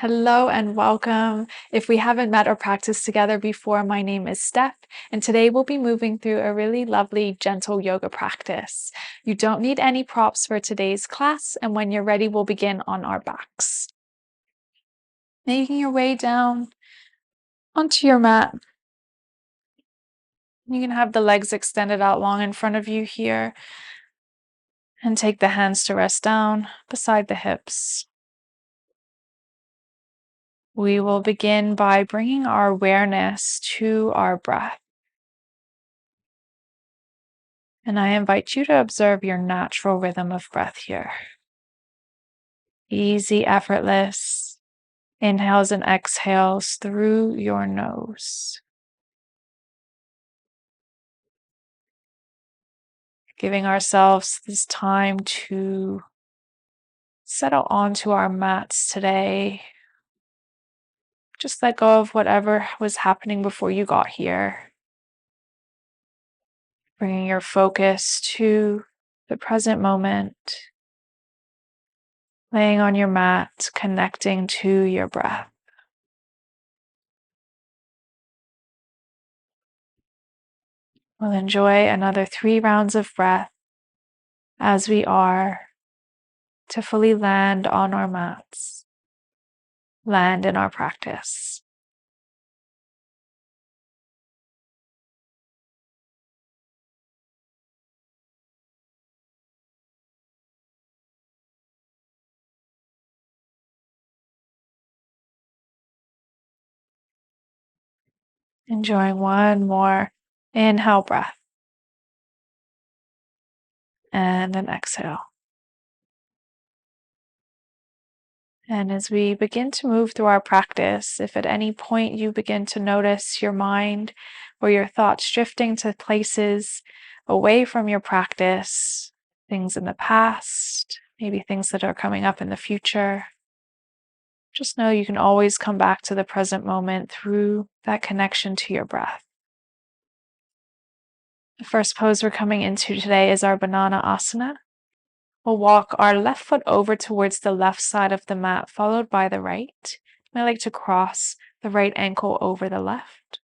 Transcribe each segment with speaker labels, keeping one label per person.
Speaker 1: Hello and welcome. If we haven't met or practiced together before, my name is Steph, and today we'll be moving through a really lovely, gentle yoga practice. You don't need any props for today's class, and when you're ready, we'll begin on our backs. Making your way down onto your mat. You can have the legs extended out long in front of you here, and take the hands to rest down beside the hips. We will begin by bringing our awareness to our breath. And I invite you to observe your natural rhythm of breath here. Easy, effortless inhales and exhales through your nose. Giving ourselves this time to settle onto our mats today. Just let go of whatever was happening before you got here. Bringing your focus to the present moment. Laying on your mat, connecting to your breath. We'll enjoy another 3 rounds of breath as we are to fully land on our mats, land in our practice. Enjoying one more inhale breath and an exhale. And as we begin to move through our practice, if at any point you begin to notice your mind or your thoughts drifting to places away from your practice, things in the past, maybe things that are coming up in the future, just know you can always come back to the present moment through that connection to your breath. The first pose we're coming into today is our banana asana. We'll walk our left foot over towards the left side of the mat, followed by the right. I like to cross the right ankle over the left.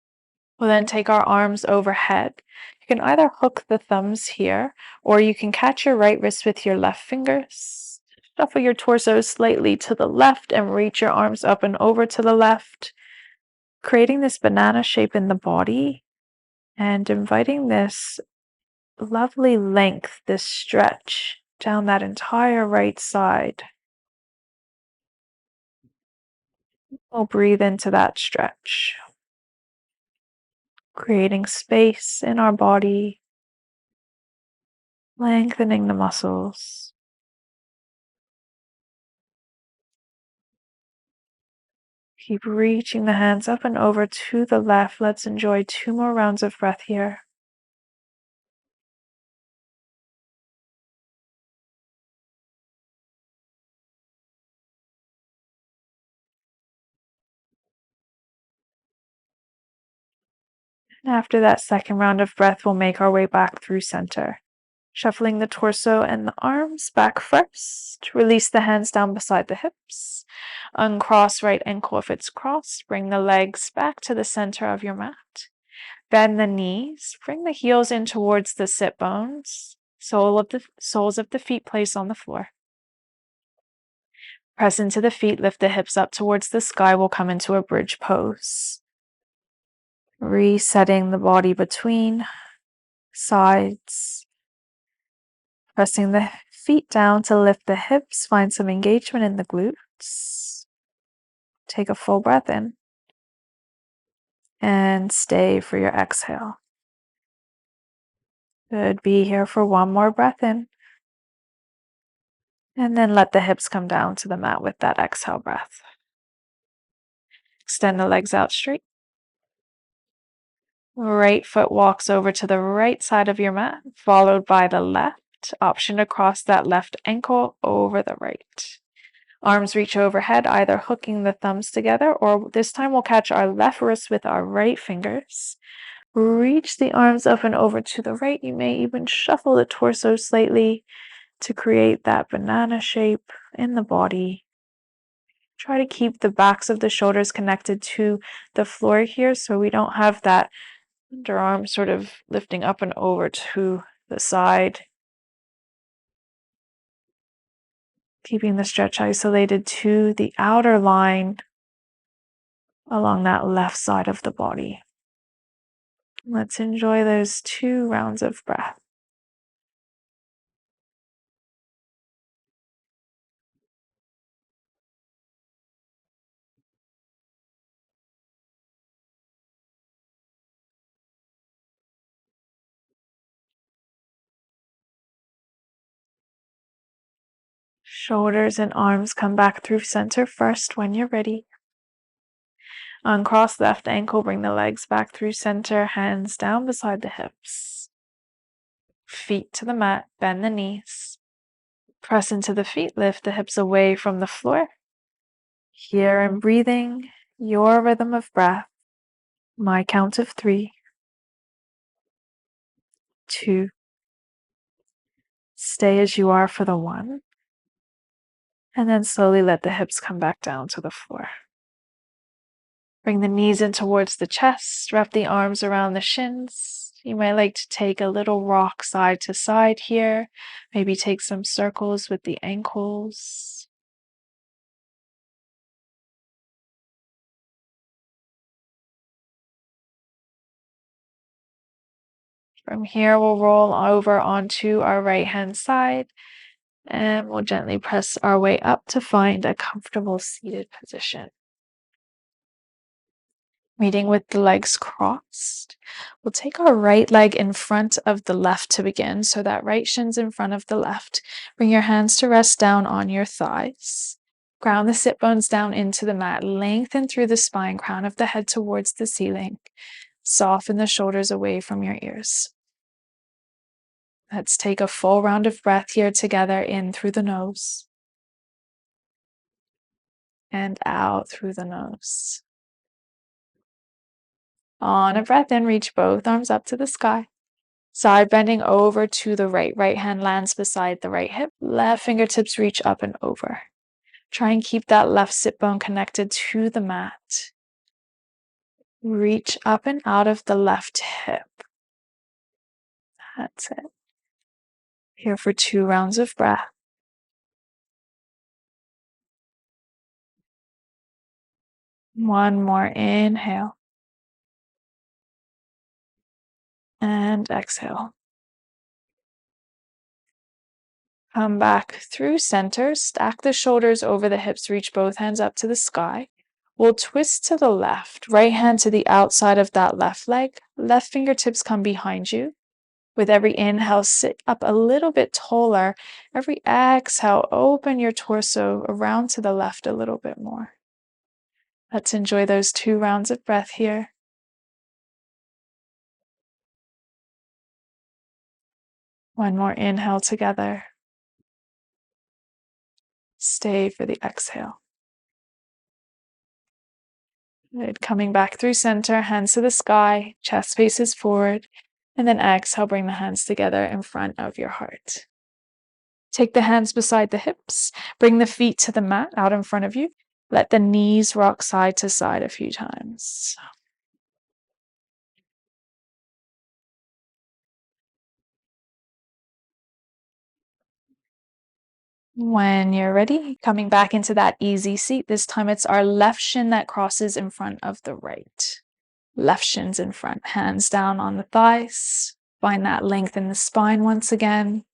Speaker 1: We'll then take our arms overhead. You can either hook the thumbs here, or you can catch your right wrist with your left fingers. Shuffle your torso slightly to the left and reach your arms up and over to the left, creating this banana shape in the body and inviting this lovely length, this stretch down that entire right side. We'll breathe into that stretch, creating space in our body, lengthening the muscles. Keep reaching the hands up and over to the left. Let's enjoy 2 more rounds of breath here. And after that second round of breath, we'll make our way back through center. Shuffling the torso and the arms back first. Release the hands down beside the hips. Uncross right ankle if it's crossed. Bring the legs back to the center of your mat. Bend the knees. Bring the heels in towards the sit bones. Soles of the feet placed on the floor. Press into the feet. Lift the hips up towards the sky. We'll come into a bridge pose. Resetting the body between sides. Pressing the feet down to lift the hips. Find some engagement in the glutes. Take a full breath in. And stay for your exhale. Good. Be here for one more breath in. And then let the hips come down to the mat with that exhale breath. Extend the legs out straight. Right foot walks over to the right side of your mat, followed by the left. Option to cross that left ankle over the right. Arms reach overhead, either hooking the thumbs together, or this time we'll catch our left wrist with our right fingers. Reach the arms up and over to the right. You may even shuffle the torso slightly to create that banana shape in the body. Try to keep the backs of the shoulders connected to the floor here so we don't have that underarm sort of lifting up and over to the side. Keeping the stretch isolated to the outer line along that left side of the body. Let's enjoy those 2 rounds of breath. Shoulders and arms come back through center first when you're ready. Uncross left ankle, bring the legs back through center, hands down beside the hips. Feet to the mat, bend the knees. Press into the feet, lift the hips away from the floor. Here I'm breathing, your rhythm of breath. My count of 3, 2. Stay as you are for the 1. And then slowly let the hips come back down to the floor. Bring the knees in towards the chest, wrap the arms around the shins. You might like to take a little rock side to side here. Maybe take some circles with the ankles. From here, we'll roll over onto our right hand side and we'll gently press our way up to find a comfortable seated position. Meeting with the legs crossed. We'll take our right leg in front of the left to begin, so that right shin's in front of the left. Bring your hands to rest down on your thighs. Ground the sit bones down into the mat. Lengthen through the spine, crown of the head towards the ceiling. Soften the shoulders away from your ears. Let's take a full round of breath here together, in through the nose and out through the nose. On a breath in, reach both arms up to the sky. Side bending over to the right. Right hand lands beside the right hip. Left fingertips reach up and over. Try and keep that left sit bone connected to the mat. Reach up and out of the left hip. That's it. Here for 2 rounds of breath. One more inhale. And exhale. Come back through center. Stack the shoulders over the hips. Reach both hands up to the sky. We'll twist to the left. Right hand to the outside of that left leg. Left fingertips come behind you. With every inhale, sit up a little bit taller. Every exhale, open your torso around to the left a little bit more. Let's enjoy those 2 rounds of breath here. One more inhale together. Stay for the exhale. Good. Coming back through center, hands to the sky, chest faces forward, and then exhale, bring the hands together in front of your heart. Take the hands beside the hips, bring the feet to the mat out in front of you. Let the knees rock side to side a few times. When you're ready, coming back into that easy seat. This time it's our left shin that crosses in front of the right. Left shin's in front, hands down on the thighs. Find that length in the spine once again.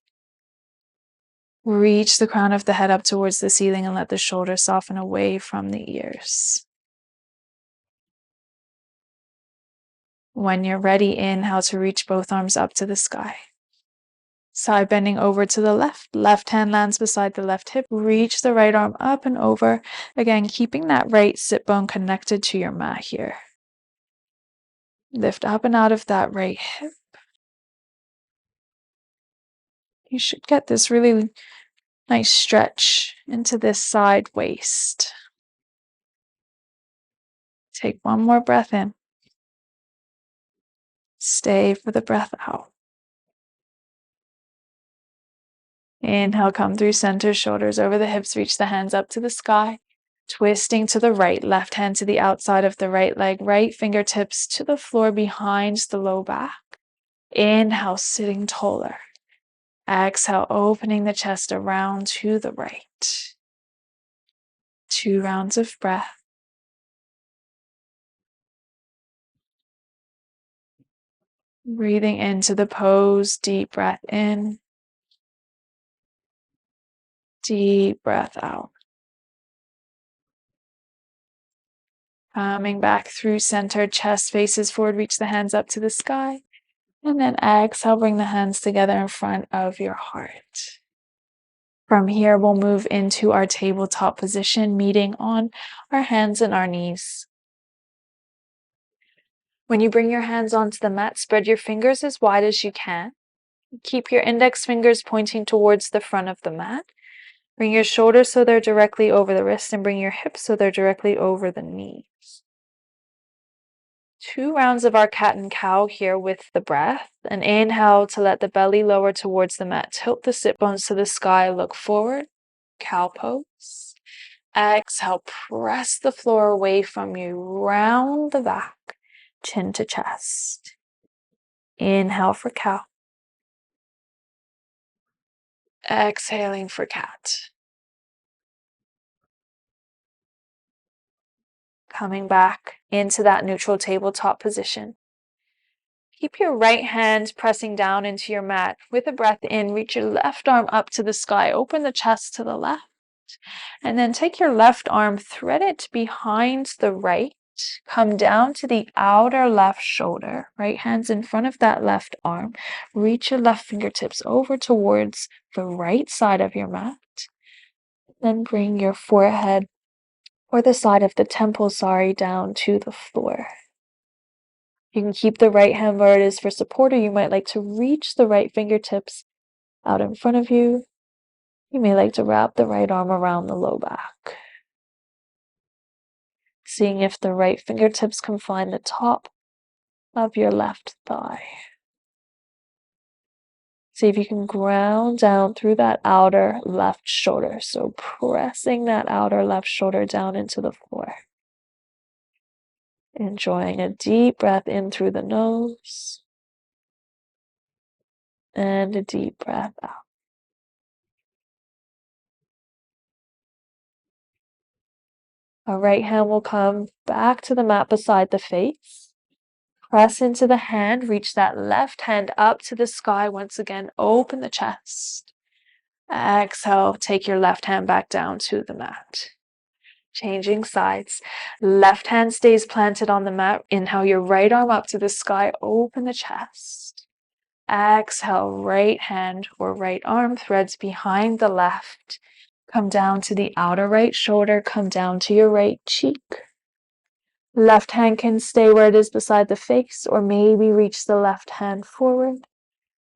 Speaker 1: Reach the crown of the head up towards the ceiling and let the shoulders soften away from the ears. When you're ready, inhale to reach both arms up to the sky. Side bending over to the left. Left hand lands beside the left hip. Reach the right arm up and over. Again, keeping that right sit bone connected to your mat here. Lift up and out of that right hip. You should get this really nice stretch into this side waist. Take one more breath in. Stay for the breath out. Inhale, come through center, shoulders over the hips, reach the hands up to the sky. Twisting to the right, left hand to the outside of the right leg, right fingertips to the floor behind the low back. Inhale, sitting taller. Exhale, opening the chest around to the right. 2 rounds of breath. Breathing into the pose, deep breath in. Deep breath out. Coming back through center, chest faces forward, reach the hands up to the sky. And then exhale, bring the hands together in front of your heart. From here, we'll move into our tabletop position, meeting on our hands and our knees. When you bring your hands onto the mat, spread your fingers as wide as you can. Keep your index fingers pointing towards the front of the mat. Bring your shoulders so they're directly over the wrist, and bring your hips so they're directly over the knees. 2 rounds of our cat and cow here with the breath. An inhale to let the belly lower towards the mat. Tilt the sit bones to the sky. Look forward. Cow pose. Exhale, press the floor away from you. Round the back. Chin to chest. Inhale for cow. Exhaling for cat. Coming back into that neutral tabletop position. Keep your right hand pressing down into your mat. With a breath in, reach your left arm up to the sky. Open the chest to the left. And then take your left arm, thread it behind the right. Come down to the outer left shoulder. Right hand's in front of that left arm. Reach your left fingertips over towards the right side of your mat. Then bring your forehead or the side of the temple, down to the floor. You can keep the right hand where it is for support, or you might like to reach the right fingertips out in front of you. You may like to wrap the right arm around the low back. Seeing if the right fingertips can find the top of your left thigh. See if you can ground down through that outer left shoulder. So pressing that outer left shoulder down into the floor. Enjoying a deep breath in through the nose. And a deep breath out. Our right hand will come back to the mat beside the face. Press into the hand, reach that left hand up to the sky. Once again, open the chest. Exhale, take your left hand back down to the mat. Changing sides. Left hand stays planted on the mat. Inhale your right arm up to the sky. Open the chest. Exhale, right hand or right arm threads behind the left. Come down to the outer right shoulder. Come down to your right cheek. Left hand can stay where it is beside the face, or maybe reach the left hand forward.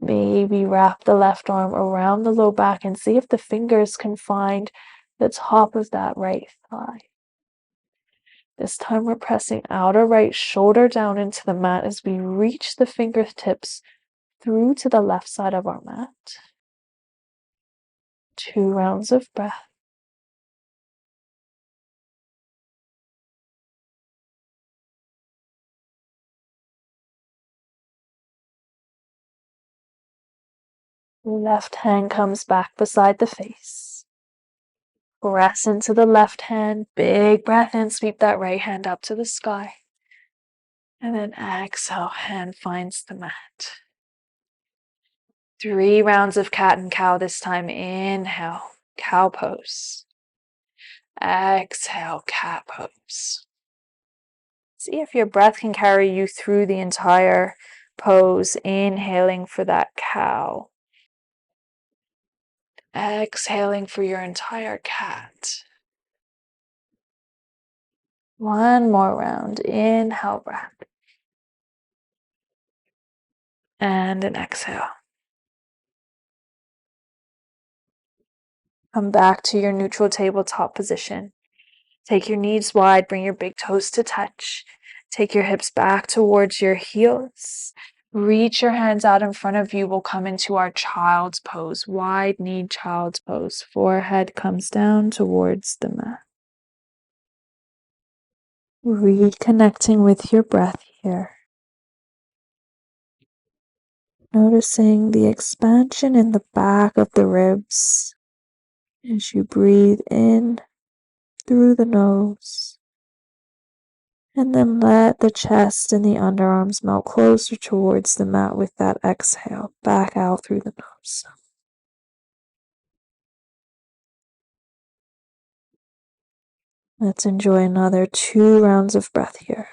Speaker 1: Maybe wrap the left arm around the low back and see if the fingers can find the top of that right thigh. This time we're pressing outer right shoulder down into the mat as we reach the fingertips through to the left side of our mat. 2 rounds of breath. Left hand comes back beside the face. Press into the left hand. Big breath in. Sweep that right hand up to the sky. And then exhale, hand finds the mat. 3 rounds of cat and cow this time. Inhale, cow pose. Exhale, cat pose. See if your breath can carry you through the entire pose. Inhaling for that cow. Exhaling for your entire cat. One more round. Inhale, breath. And an exhale. Come back to your neutral tabletop position. Take your knees wide, bring your big toes to touch. Take your hips back towards your heels. Reach your hands out in front of you. We'll come into our child's pose, wide knee child's pose. Forehead comes down towards the mat. Reconnecting with your breath here. Noticing the expansion in the back of the ribs as you breathe in through the nose. And then let the chest and the underarms melt closer towards the mat with that exhale, back out through the nose. Let's enjoy another 2 rounds of breath here.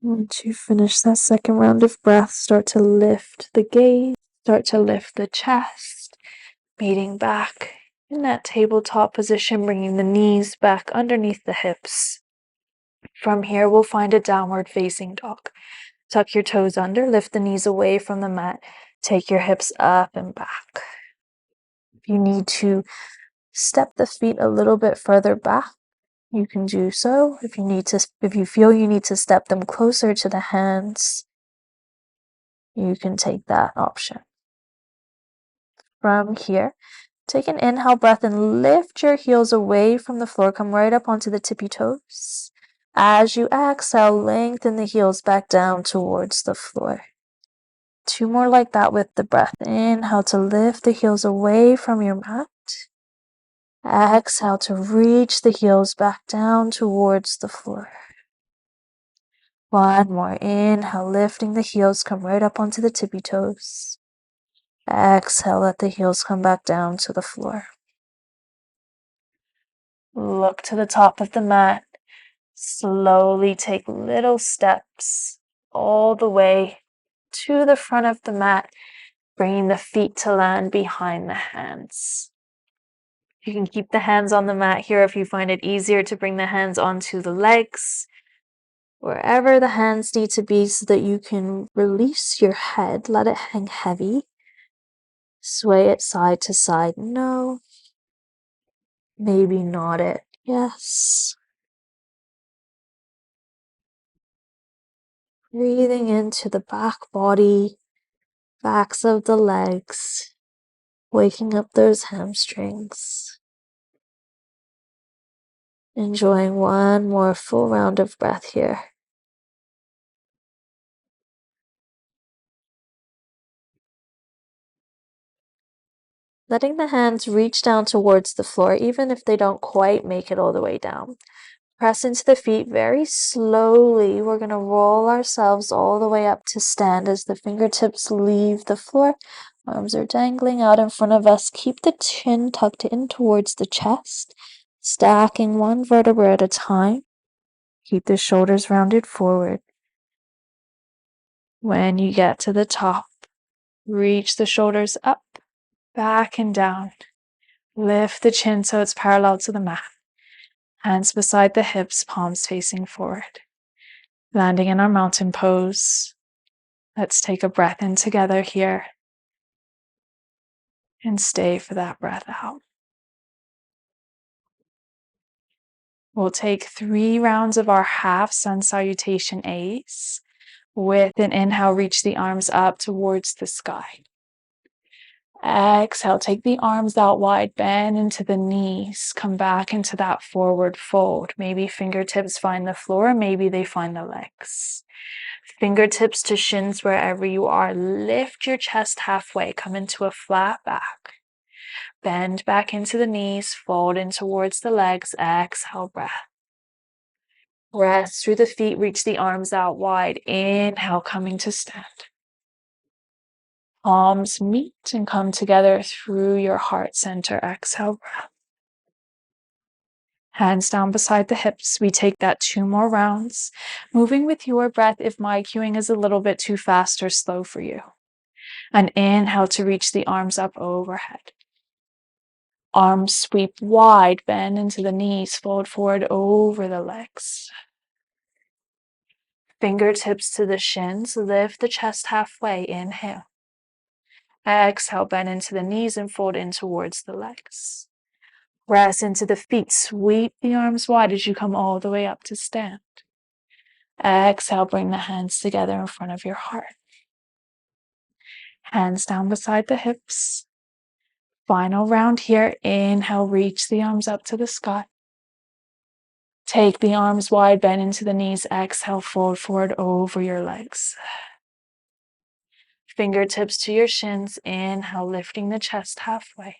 Speaker 1: Once you finish that second round of breath, start to lift the gaze, start to lift the chest, meeting back in that tabletop position, bringing the knees back underneath the hips. From here, we'll find a downward facing dog. Tuck your toes under, lift the knees away from the mat, take your hips up and back. If you need to step the feet a little bit further back, you can do so. If you feel you need to step them closer to the hands, you can take that option. From here, take an inhale breath and lift your heels away from the floor. Come right up onto the tippy toes. As you exhale, lengthen the heels back down towards the floor. 2 more like that with the breath. Inhale to lift the heels away from your mat. Exhale to reach the heels back down towards the floor. 1 more. Inhale, lifting the heels, come right up onto the tippy toes. Exhale, let the heels come back down to the floor. Look to the top of the mat. Slowly take little steps all the way to the front of the mat, bringing the feet to land behind the hands. You can keep the hands on the mat here if you find it easier to bring the hands onto the legs, wherever the hands need to be so that you can release your head, let it hang heavy. Sway it side to side. No. Maybe nod it. Yes. Breathing into the back body, backs of the legs, waking up those hamstrings. Enjoying 1 more full round of breath here. Letting the hands reach down towards the floor, even if they don't quite make it all the way down. Press into the feet very slowly. We're going to roll ourselves all the way up to stand as the fingertips leave the floor. Arms are dangling out in front of us. Keep the chin tucked in towards the chest, stacking 1 vertebra at a time. Keep the shoulders rounded forward. When you get to the top, reach the shoulders up, back and down. Lift the chin so it's parallel to the mat. Hands beside the hips, palms facing forward. Landing in our mountain pose. Let's take a breath in together here and stay for that breath out. We'll take 3 rounds of our half sun salutation A's. With an inhale, reach the arms up towards the sky. Exhale, take the arms out wide, bend into the knees, come back into that forward fold. Maybe fingertips find the floor, maybe they find the legs. Fingertips to shins wherever you are. Lift your chest halfway, come into a flat back. Bend back into the knees, fold in towards the legs. Exhale, breath. Rest through the feet, reach the arms out wide. Inhale, coming to stand. Palms meet and come together through your heart center. Exhale, breath. Hands down beside the hips. We take that 2 more rounds. Moving with your breath if my cueing is a little bit too fast or slow for you. An inhale to reach the arms up overhead. Arms sweep wide, bend into the knees, fold forward over the legs. Fingertips to the shins, lift the chest halfway. Inhale. Exhale, bend into the knees and fold in towards the legs. Press into the feet, sweep the arms wide as you come all the way up to stand. Exhale, bring the hands together in front of your heart. Hands down beside the hips. Final round here. Inhale, reach the arms up to the sky. Take the arms wide, bend into the knees. Exhale, fold forward over your legs. Fingertips to your shins. Inhale, lifting the chest halfway.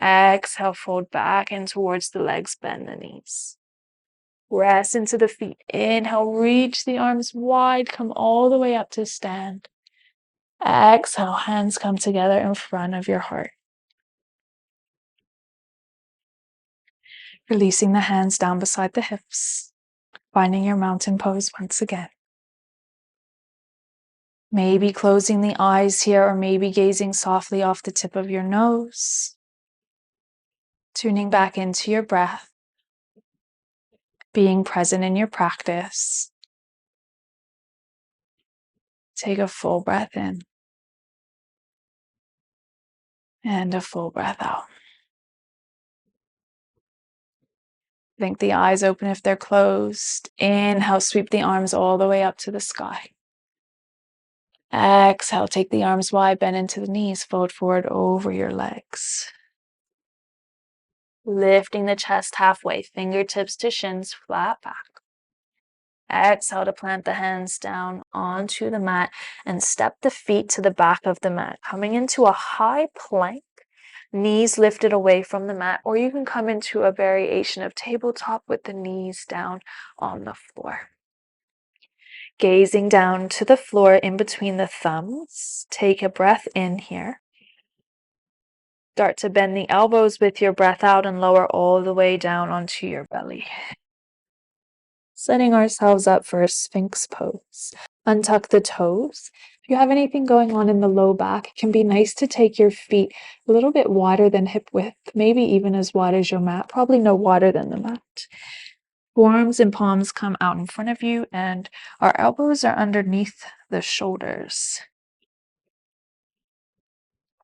Speaker 1: Exhale, fold back and towards the legs, bend the knees. Rest into the feet. Inhale, reach the arms wide, come all the way up to stand. Exhale, hands come together in front of your heart. Releasing the hands down beside the hips. Finding your mountain pose once again. Maybe closing the eyes here, or maybe gazing softly off the tip of your nose. Tuning back into your breath. Being present in your practice. Take a full breath in. And a full breath out. Blink the eyes open if they're closed. Inhale, sweep the arms all the way up to the sky. Exhale, take the arms wide, bend into the knees, fold forward over your legs. Lifting the chest halfway, fingertips to shins, flat back. Exhale to plant the hands down onto the mat and step the feet to the back of the mat, coming into a high plank, knees lifted away from the mat, or you can come into a variation of tabletop with the knees down on the floor. Gazing down to the floor in between the thumbs, take a breath in here. Start to bend the elbows with your breath out and lower all the way down onto your belly. Setting ourselves up for a Sphinx pose. Untuck the toes. If you have anything going on in the low back, it can be nice to take your feet a little bit wider than hip width, maybe even as wide as your mat, probably no wider than the mat. Forearms and palms come out in front of you, and our elbows are underneath the shoulders.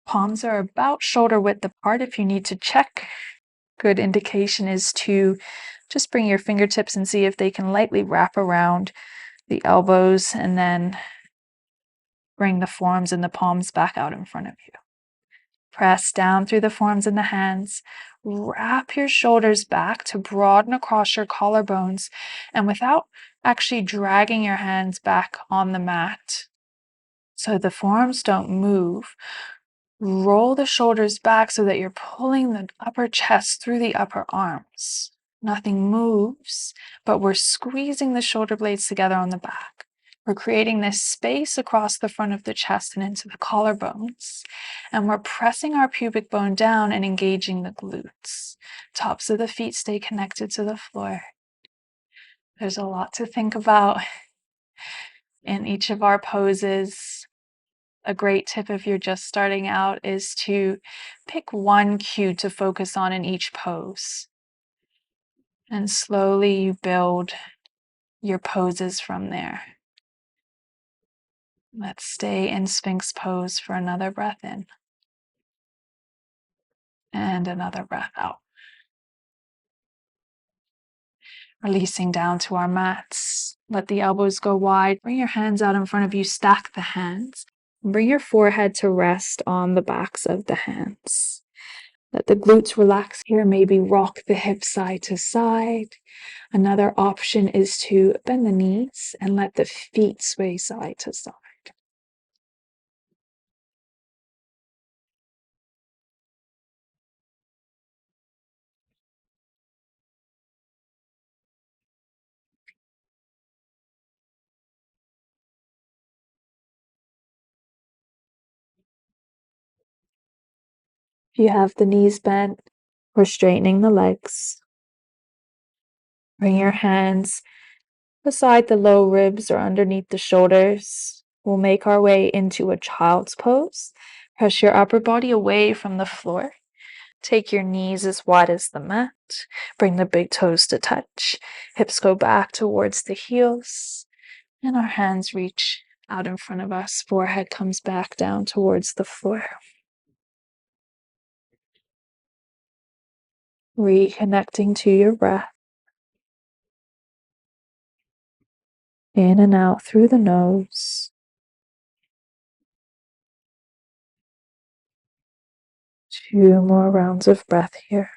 Speaker 1: Palms are about shoulder width apart if you need to check. Good indication is to just bring your fingertips and see if they can lightly wrap around the elbows, and then bring the forearms and the palms back out in front of you. Press down through the forearms and the hands. Wrap your shoulders back to broaden across your collarbones, and without actually dragging your hands back on the mat so the forearms don't move, roll the shoulders back so that you're pulling the upper chest through the upper arms. Nothing moves, but we're squeezing the shoulder blades together on the back. We're creating this space across the front of the chest and into the collarbones. And we're pressing our pubic bone down and engaging the glutes. Tops of the feet stay connected to the floor. There's a lot to think about in each of our poses. A great tip if you're just starting out is to pick one cue to focus on in each pose. And slowly you build your poses from there. Let's stay in Sphinx pose for another breath in. And another breath out. Releasing down to our mats. Let the elbows go wide. Bring your hands out in front of you. Stack the hands. Bring your forehead to rest on the backs of the hands. Let the glutes relax here. Maybe rock the hips side to side. Another option is to bend the knees and let the feet sway side to side. If you have the knees bent, we're straightening the legs. Bring your hands beside the low ribs or underneath the shoulders. We'll make our way into a child's pose. Press your upper body away from the floor. Take your knees as wide as the mat. Bring the big toes to touch. Hips go back towards the heels. And our hands reach out in front of us. Forehead comes back down towards the floor. Reconnecting to your breath. In and out through the nose. 2 more rounds of breath here.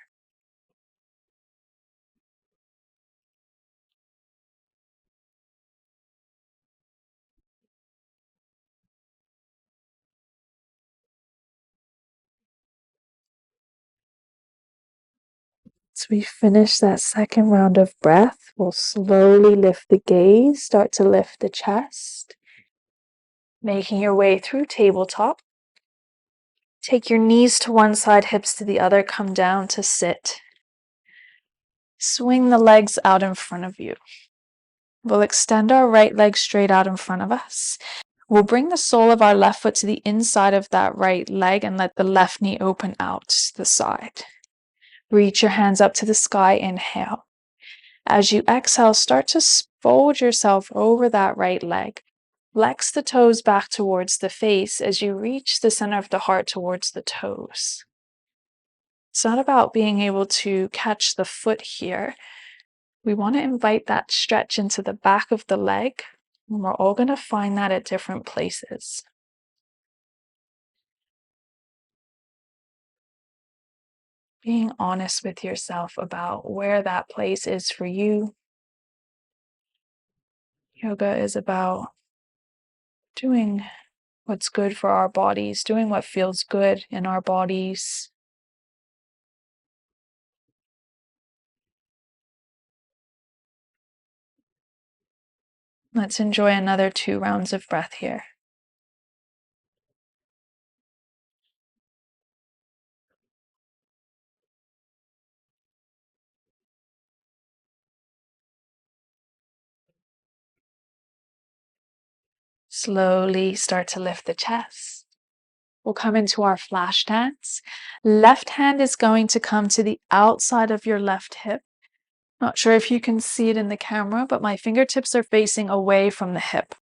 Speaker 1: As we finish that second round of breath, we'll slowly lift the gaze, start to lift the chest, making your way through tabletop. Take your knees to one side, hips to the other, come down to sit. Swing the legs out in front of you. We'll extend our right leg straight out in front of us. We'll bring the sole of our left foot to the inside of that right leg and let the left knee open out to the side. Reach your hands up to the sky, inhale. As you exhale, start to fold yourself over that right leg. Flex the toes back towards the face as you reach the center of the heart towards the toes. It's not about being able to catch the foot here. We want to invite that stretch into the back of the leg, and we're all going to find that at different places. Being honest with yourself about where that place is for you. Yoga is about doing what's good for our bodies, doing what feels good in our bodies. Let's enjoy another 2 rounds of breath here. Slowly start to lift the chest. We'll come into our flash dance. Left hand is going to come to the outside of your left hip. Not sure if you can see it in the camera, but my fingertips are facing away from the hip.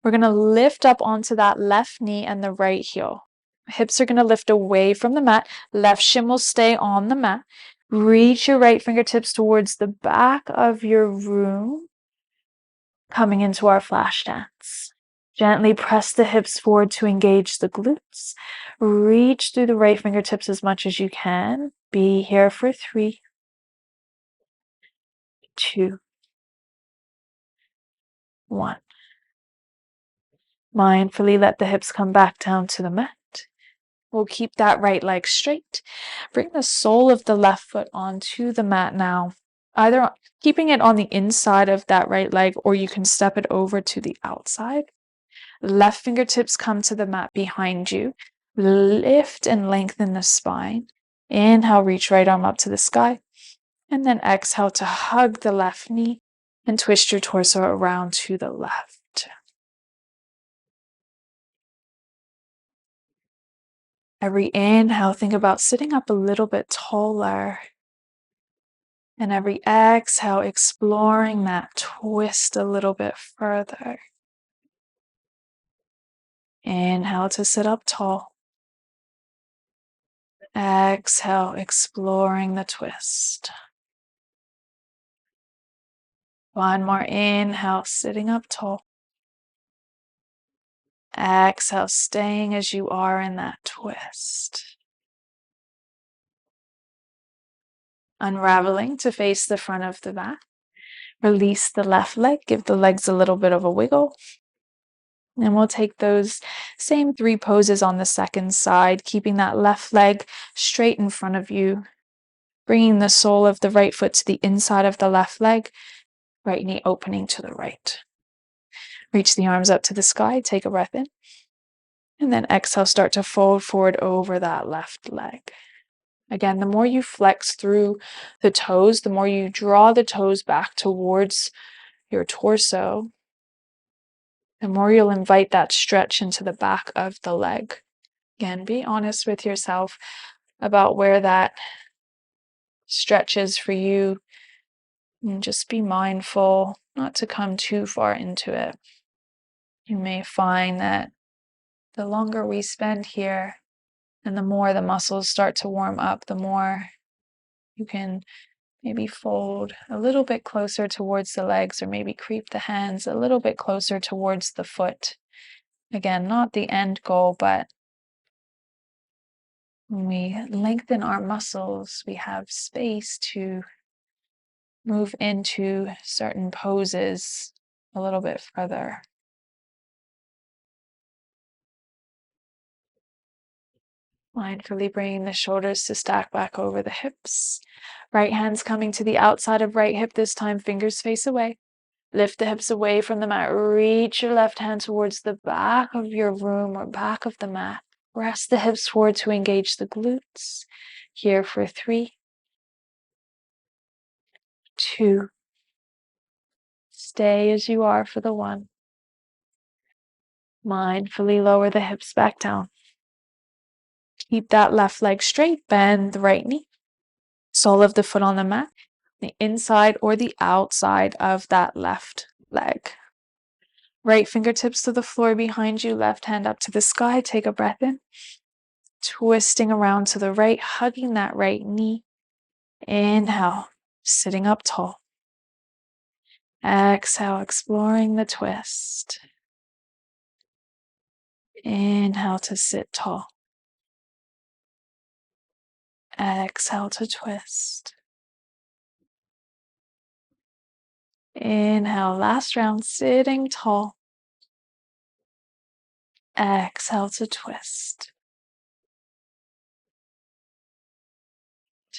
Speaker 1: We're going to lift up onto that left knee and the right heel. Hips are going to lift away from the mat. Left shin will stay on the mat. Reach your right fingertips towards the back of your room, coming into our flash dance. Gently press the hips forward to engage the glutes. Reach through the right fingertips as much as you can. Be here for 3, 2, 1. Mindfully let the hips come back down to the mat. We'll keep that right leg straight. Bring the sole of the left foot onto the mat now, either keeping it on the inside of that right leg or you can step it over to the outside. Left fingertips come to the mat behind you. Lift and lengthen the spine. Inhale, reach right arm up to the sky. And then exhale to hug the left knee and twist your torso around to the left. Every inhale, think about sitting up a little bit taller. And every exhale, exploring that twist a little bit further. Inhale to sit up tall. Exhale, exploring the twist. One more inhale, sitting up tall. Exhale, staying as you are in that twist. Unraveling to face the front of the mat. Release the left leg, give the legs a little bit of a wiggle. And we'll take those same 3 poses on the second side, keeping that left leg straight in front of you. Bringing the sole of the right foot to the inside of the left leg, right knee opening to the right. Reach the arms up to the sky, take a breath in. And then exhale, start to fold forward over that left leg. Again, the more you flex through the toes, the more you draw the toes back towards your torso, the more you'll invite that stretch into the back of the leg. Again, be honest with yourself about where that stretch is for you. And just be mindful not to come too far into it. You may find that the longer we spend here and the more the muscles start to warm up, the more you can Maybe fold a little bit closer towards the legs, or maybe creep the hands a little bit closer towards the foot. Again, not the end goal, but when we lengthen our muscles, we have space to move into certain poses a little bit further. Mindfully bringing the shoulders to stack back over the hips. Right hand's coming to the outside of right hip this time, fingers face away. Lift the hips away from the mat. Reach your left hand towards the back of your room or back of the mat. Press the hips forward to engage the glutes. Here for 3, 2. Stay as you are for the 1. Mindfully lower the hips back down. Keep that left leg straight. Bend the right knee. Sole of the foot on the mat. The inside or the outside of that left leg. Right fingertips to the floor behind you. Left hand up to the sky. Take a breath in. Twisting around to the right, hugging that right knee. Inhale, sitting up tall. Exhale, exploring the twist. Inhale to sit tall. Exhale to twist. Inhale, last round, sitting tall. Exhale to twist.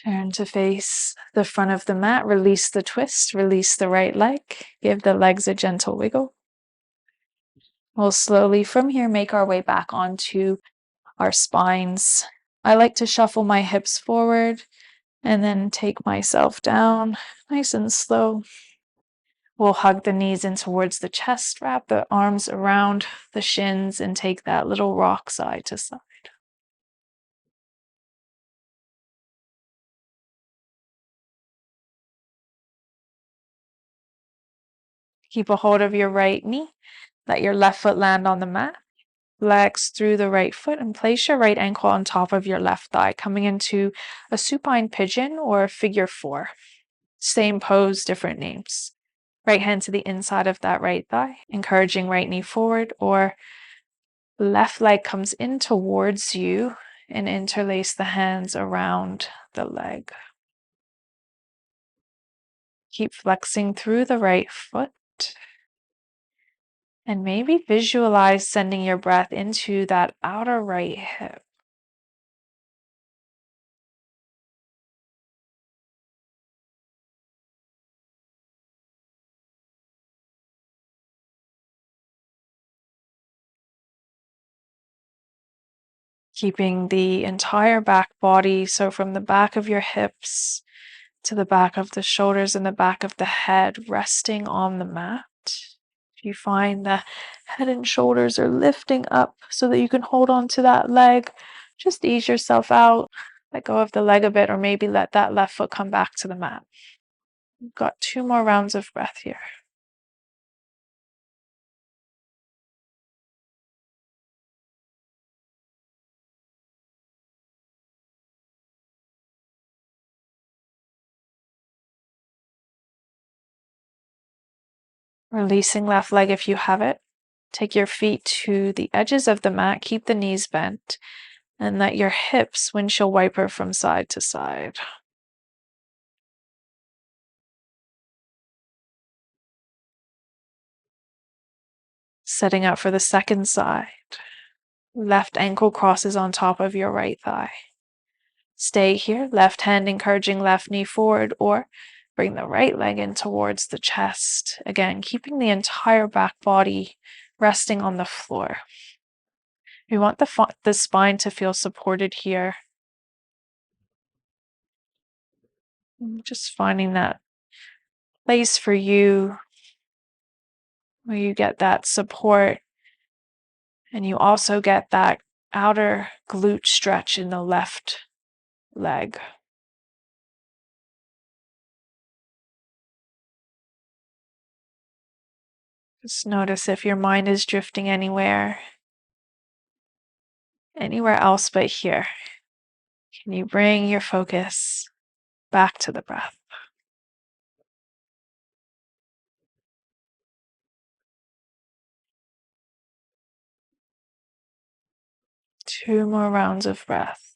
Speaker 1: Turn to face the front of the mat. Release the twist. Release the right leg. Give the legs a gentle wiggle. We'll slowly from here make our way back onto our spines. I like to shuffle my hips forward and then take myself down nice and slow. We'll hug the knees in towards the chest, wrap the arms around the shins, and take that little rock side to side. Keep a hold of your right knee. Let your left foot land on the mat. Flex through the right foot and place your right ankle on top of your left thigh, coming into a supine pigeon or figure 4. Same pose, different names. Right hand to the inside of that right thigh, encouraging right knee forward, or left leg comes in towards you and interlace the hands around the leg. Keep flexing through the right foot. And maybe visualize sending your breath into that outer right hip. Keeping the entire back body, so from the back of your hips to the back of the shoulders and the back of the head, resting on the mat. If you find the head and shoulders are lifting up so that you can hold on to that leg, just ease yourself out, let go of the leg a bit, or maybe let that left foot come back to the mat. We've got 2 more rounds of breath here. Releasing left leg if you have it. Take your feet to the edges of the mat, keep the knees bent, and let your hips windshield wiper from side to side. Setting up for the second side. Left ankle crosses on top of your right thigh. Stay here, left hand encouraging left knee forward, or bring the right leg in towards the chest. Again, keeping the entire back body resting on the floor. We want the spine to feel supported here. Just finding that place for you where you get that support and you also get that outer glute stretch in the left leg. Just notice if your mind is drifting anywhere else but here. Can you bring your focus back to the breath? 2 more rounds of breath.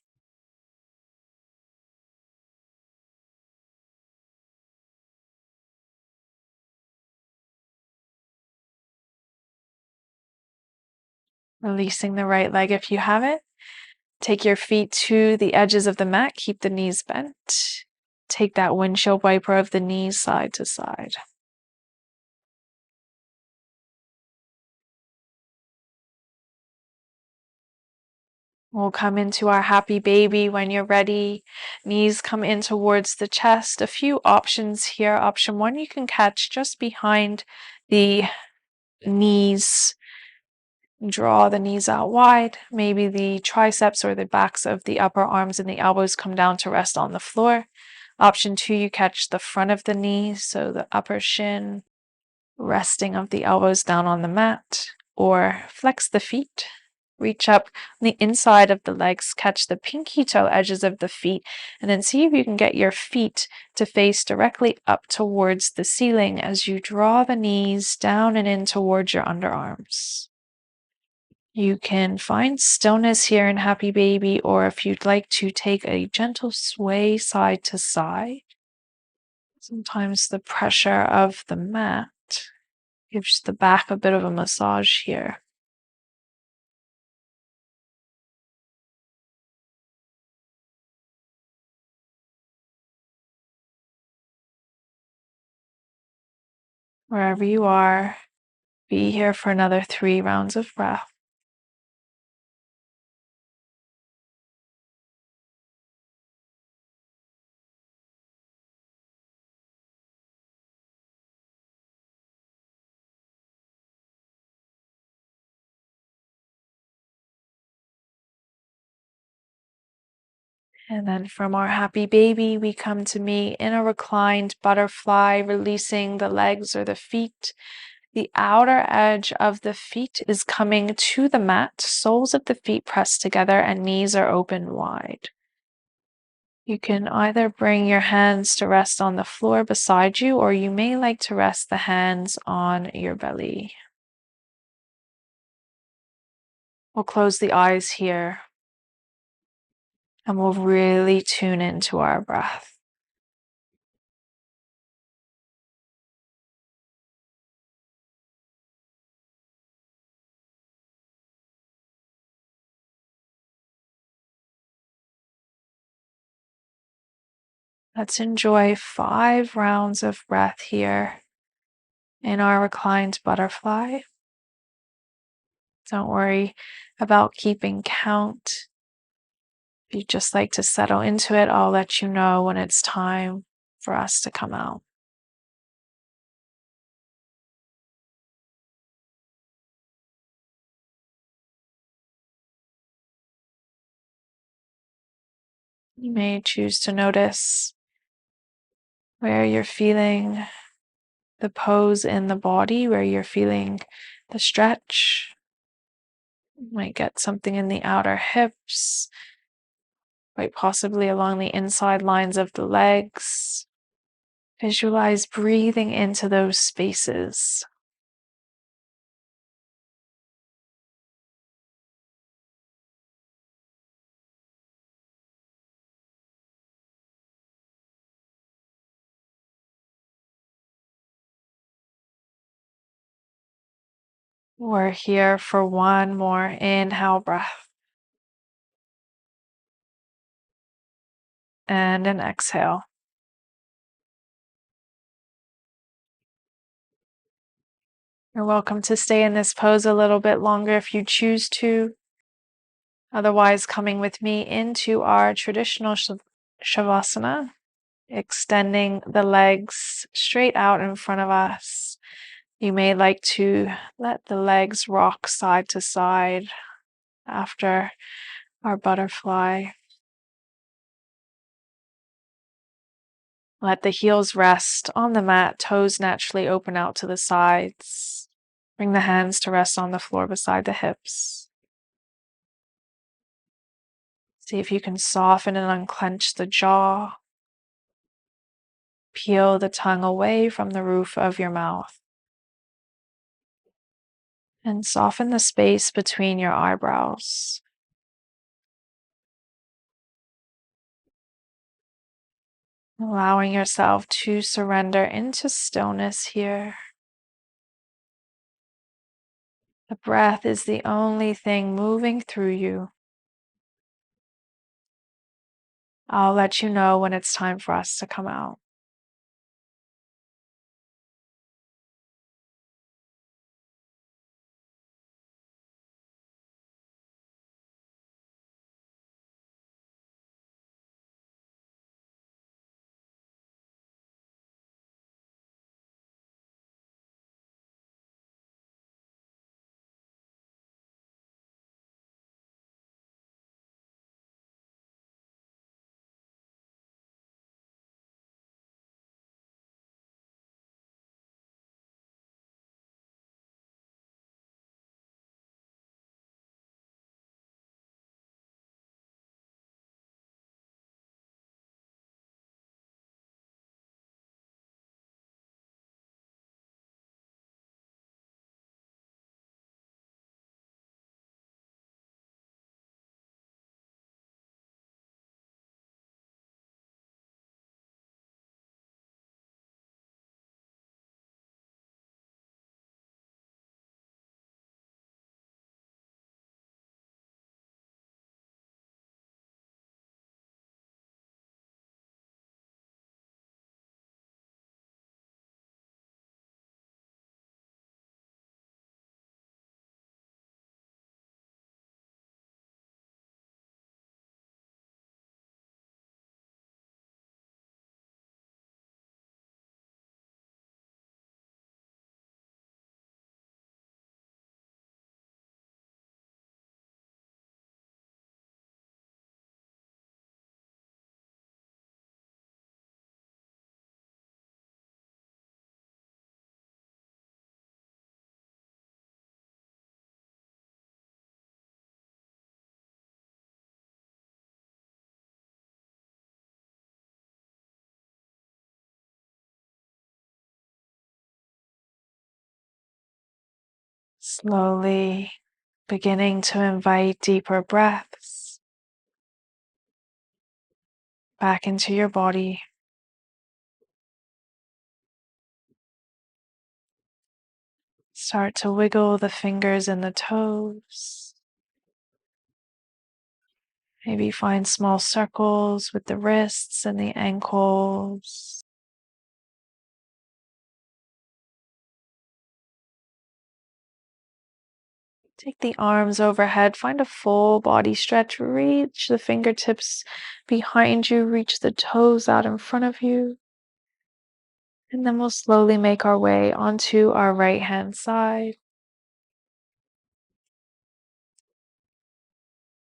Speaker 1: Releasing the right leg if you have it. Take your feet to the edges of the mat. Keep the knees bent. Take that windshield wiper of the knees side to side. We'll come into our happy baby when you're ready. Knees come in towards the chest. A few options here. Option 1, you can catch just behind the knees. Draw the knees out wide. Maybe the triceps or the backs of the upper arms and the elbows come down to rest on the floor. Option 2, you catch the front of the knee, so the upper shin, resting of the elbows down on the mat, or flex the feet. Reach up on the inside of the legs, catch the pinky toe edges of the feet, and then see if you can get your feet to face directly up towards the ceiling as you draw the knees down and in towards your underarms. You can find stillness here in Happy Baby, or if you'd like to take a gentle sway side to side. Sometimes the pressure of the mat gives the back a bit of a massage here. Wherever you are, be here for another 3 rounds of breath. And then from our happy baby, we come to meet in a reclined butterfly, releasing the legs or the feet. The outer edge of the feet is coming to the mat, soles of the feet pressed together, and knees are open wide. You can either bring your hands to rest on the floor beside you, or you may like to rest the hands on your belly. We'll close the eyes here and we'll really tune into our breath. Let's enjoy 5 rounds of breath here in our reclined butterfly. Don't worry about keeping count. If you'd just like to settle into it, I'll let you know when it's time for us to come out. You may choose to notice where you're feeling the pose in the body, where you're feeling the stretch. You might get something in the outer hips, quite possibly along the inside lines of the legs. Visualize breathing into those spaces. We're here for one more inhale breath and an exhale. You're welcome to stay in this pose a little bit longer if you choose to. Otherwise, coming with me into our traditional Shavasana, extending the legs straight out in front of us. You may like to let the legs rock side to side after our butterfly. Let the heels rest on the mat, toes naturally open out to the sides. Bring the hands to rest on the floor beside the hips. See if you can soften and unclench the jaw. Peel the tongue away from the roof of your mouth. And soften the space between your eyebrows. allowing yourself to surrender into stillness here. The breath is the only thing moving through you. I'll let you know when it's time for us to come out. Slowly beginning to invite deeper breaths back into your body. Start to wiggle the fingers and the toes. Maybe find small circles with the wrists and the ankles. Take the arms overhead, find a full body stretch. Reach the fingertips behind you, reach the toes out in front of you. And then we'll slowly make our way onto our right hand side.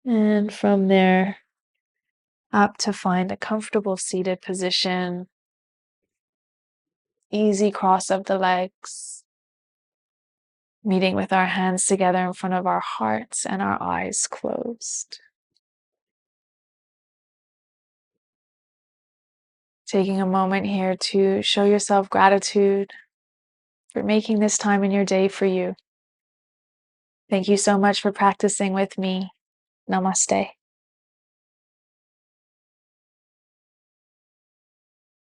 Speaker 1: And from there, up to find a comfortable seated position. Easy cross of the legs. Meeting with our hands together in front of our hearts and our eyes closed. Taking a moment here to show yourself gratitude for making this time in your day for you. Thank you so much for practicing with me. Namaste.